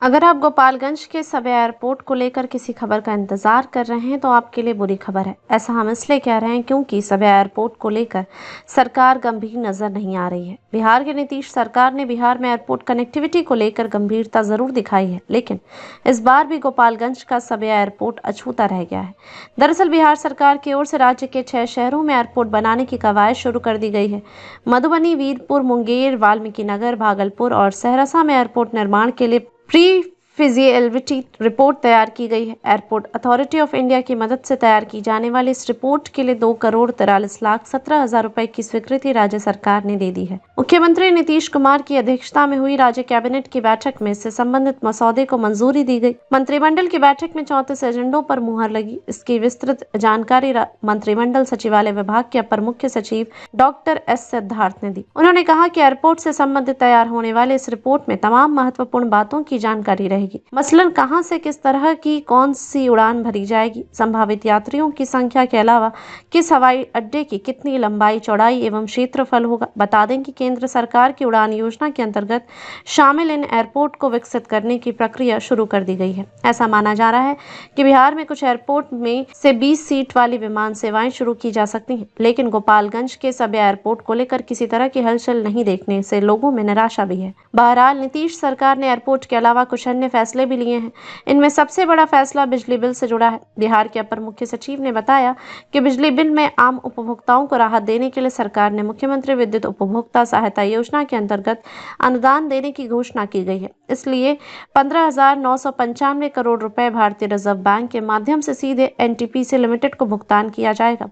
अगर आप गोपालगंज के सवे एयरपोर्ट को लेकर किसी खबर का इंतजार कर रहे हैं तो आपके लिए बुरी खबर है। ऐसा हम इसलिए कह रहे हैं क्योंकि सवे एयरपोर्ट को लेकर सरकार गंभीर नजर नहीं आ रही है। बिहार के नीतीश सरकार ने बिहार में एयरपोर्ट कनेक्टिविटी को लेकर गंभीरता जरूर दिखाई है, लेकिन इस बार भी गोपालगंज का सवे एयरपोर्ट अछूता रह गया है। दरअसल बिहार सरकार की ओर से राज्य के 6 शहरों में एयरपोर्ट बनाने की कवायद शुरू कर दी गई है। मधुबनी, वीरपुर, मुंगेर, वाल्मीकिनगर, भागलपुर और सहरसा में एयरपोर्ट निर्माण के लिए प्री फिजिबिलिटी रिपोर्ट तैयार की गई है। एयरपोर्ट अथॉरिटी ऑफ इंडिया की मदद से तैयार की जाने वाली इस रिपोर्ट के लिए 2,43,17,000 रुपए की स्वीकृति राज्य सरकार ने दे दी है। मुख्यमंत्री नीतीश कुमार की अध्यक्षता में हुई राज्य कैबिनेट की बैठक में इससे संबंधित मसौदे को मंजूरी दी गई। मंत्रिमंडल की बैठक में 34 एजेंडों पर मुहर लगी। इसकी विस्तृत जानकारी मंत्रिमंडल सचिवालय विभाग के अपर मुख्य सचिव डॉक्टर एस सिद्धार्थ ने दी। उन्होंने कहा कि एयरपोर्ट से संबंधित तैयार होने वाले इस रिपोर्ट में तमाम महत्वपूर्ण बातों की जानकारी रहेगी। मसलन कहां से किस तरह की कौन सी उड़ान भरी जाएगी, संभावित यात्रियों की संख्या के अलावा किस हवाई अड्डे की कितनी लंबाई, चौड़ाई एवं क्षेत्रफल होगा। बता दें कि केंद्र सरकार की उड़ान योजना के अंतर्गत शामिल इन एयरपोर्ट को विकसित करने की प्रक्रिया शुरू कर दी गई है। ऐसा माना जा रहा है कि बिहार में कुछ एयरपोर्ट में से 20 सीट वाली विमान सेवाएं शुरू की जा सकती हैं, लेकिन गोपालगंज के सभी एयरपोर्ट को लेकर किसी तरह की हलचल नहीं देखने से लोगों में निराशा भी है। बहरहाल नीतीश सरकार ने एयरपोर्ट के अलावा कुछ अन्य फैसले भी लिए हैं। इनमें सबसे बड़ा फैसला बिजली बिल से जुड़ा है। बिहार के अपर मुख्य सचिव ने बताया कि बिजली बिल में आम उपभोक्ताओं को राहत देने के लिए सरकार ने मुख्यमंत्री विद्युत उपभोक्ता सहायता योजना के अंतर्गत अनुदान देने की घोषणा की गई है। इसलिए 15,995 करोड़ रुपए भारतीय रिजर्व बैंक के माध्यम से सीधे एनटीपीसी लिमिटेड को भुगतान किया जाएगा।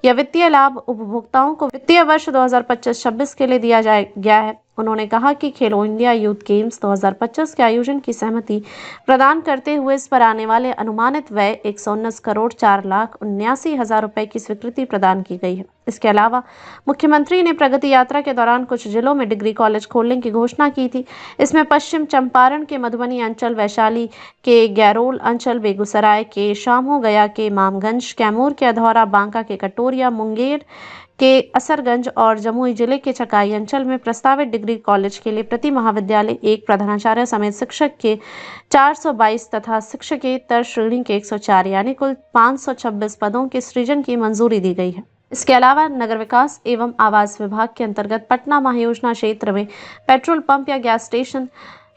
यह वित्तीय लाभ उपभोक्ताओं को वित्तीय वर्ष 2025-26 के लिए दिया गया है। उन्होंने कहा कि खेलो इंडिया यूथ गेम्स 2025 के आयोजन की सहमति प्रदान करते हुए इस पर आने वाले अनुमानित व्यय 119 करोड़ 4,79,000 रुपए की स्वीकृति प्रदान की गई है। इसके अलावा मुख्यमंत्री ने प्रगति यात्रा के दौरान कुछ जिलों में डिग्री कॉलेज खोलने की घोषणा की थी। इसमें पश्चिम चंपारण के मधुबनी अंचल, वैशाली के गैरोल अंचल, बेगूसराय के शामो, गया के मामगंज, कैमूर के अधौरा, बांका के कटोरिया, मुंगेर के असरगंज और जमुई जिले के चकाई अंचल में प्रस्तावित डिग्री कॉलेज के लिए प्रति महाविद्यालय एक प्रधानाचार्य समेत शिक्षक के 422 तथा शिक्षकेतर श्रेणी के 104 यानी कुल 526 पदों के सृजन की मंजूरी दी गई है। इसके अलावा नगर विकास एवं आवास विभाग के अंतर्गत पटना महायोजना क्षेत्र में पेट्रोल पंप या गैस स्टेशन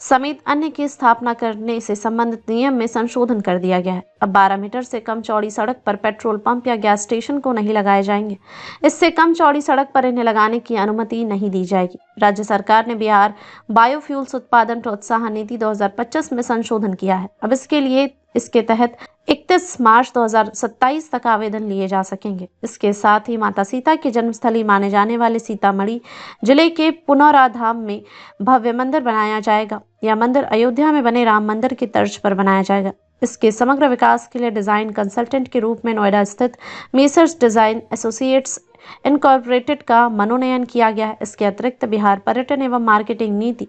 समेत अन्य की स्थापना करने से संबंधित नियम में संशोधन कर दिया गया है। अब 12 मीटर से कम चौड़ी सड़क पर पेट्रोल पंप या गैस स्टेशन को नहीं लगाए जाएंगे। इससे कम चौड़ी सड़क पर इन्हें लगाने की अनुमति नहीं दी जाएगी। राज्य सरकार ने बिहार बायोफ्यूल्स उत्पादन प्रोत्साहन नीति 2025 में संशोधन किया है। अब इसके तहत 31 मार्च 2027 तक आवेदन लिए जा सकेंगे। इसके साथ ही माता सीता की जन्मस्थली माने जाने वाले सीतामढ़ी जिले के पुनौरा धाम में भव्य मंदिर बनाया जाएगा। यह मंदिर अयोध्या में बने राम मंदिर की तर्ज पर बनाया जाएगा। इसके समग्र विकास के लिए डिजाइन कंसल्टेंट के रूप में नोएडा स्थित मेसर्स डिजाइन एसोसिएट्स इनकॉर्पोरेटेड का मनोनयन किया गया है। इसके अतिरिक्त बिहार पर्यटन एवं मार्केटिंग नीति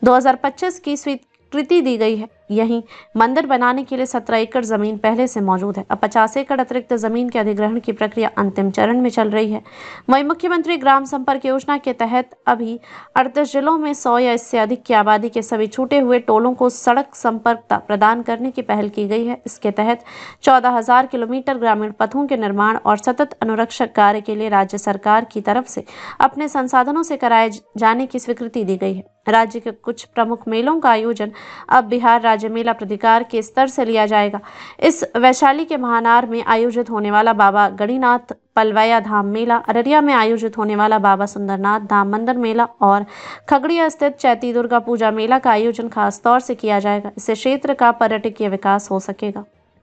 2025 की स्वीकृति दी गई है। यहीं मंदिर बनाने के लिए 17 एकड़ जमीन पहले से मौजूद है। अब 50 एकड़ अतिरिक्त जमीन के अधिग्रहण की प्रक्रिया अंतिम चरण में चल रही है। वहीं मुख्यमंत्री ग्राम संपर्क योजना के तहत अभी 38 जिलों में 100 या इससे अधिक की आबादी के सभी छूटे हुए टोलों को सड़क संपर्कता प्रदान करने की पहल की गई है। इसके तहत 14,000 किलोमीटर ग्रामीण पथों के निर्माण और सतत अनुरक्षक कार्य के लिए राज्य सरकार की तरफ से अपने संसाधनों से कराए जाने की स्वीकृति दी गई है। राज्य के कुछ प्रमुख मेलों का आयोजन अब बिहार राज्य मेला प्राधिकार के स्तर से लिया जाएगा। इस वैशाली के महानार में आयोजित होने वाला बाबा गणिनाथ पलवैया धाम मेला, अररिया में आयोजित होने वाला बाबा सुंदरनाथ धाम मंदिर मेला और खगड़िया स्थित चैती दुर्गा पूजा मेला का आयोजन खास तौर से किया जाएगा। इससे क्षेत्र का पर्यटकीय विकास हो सकेगा।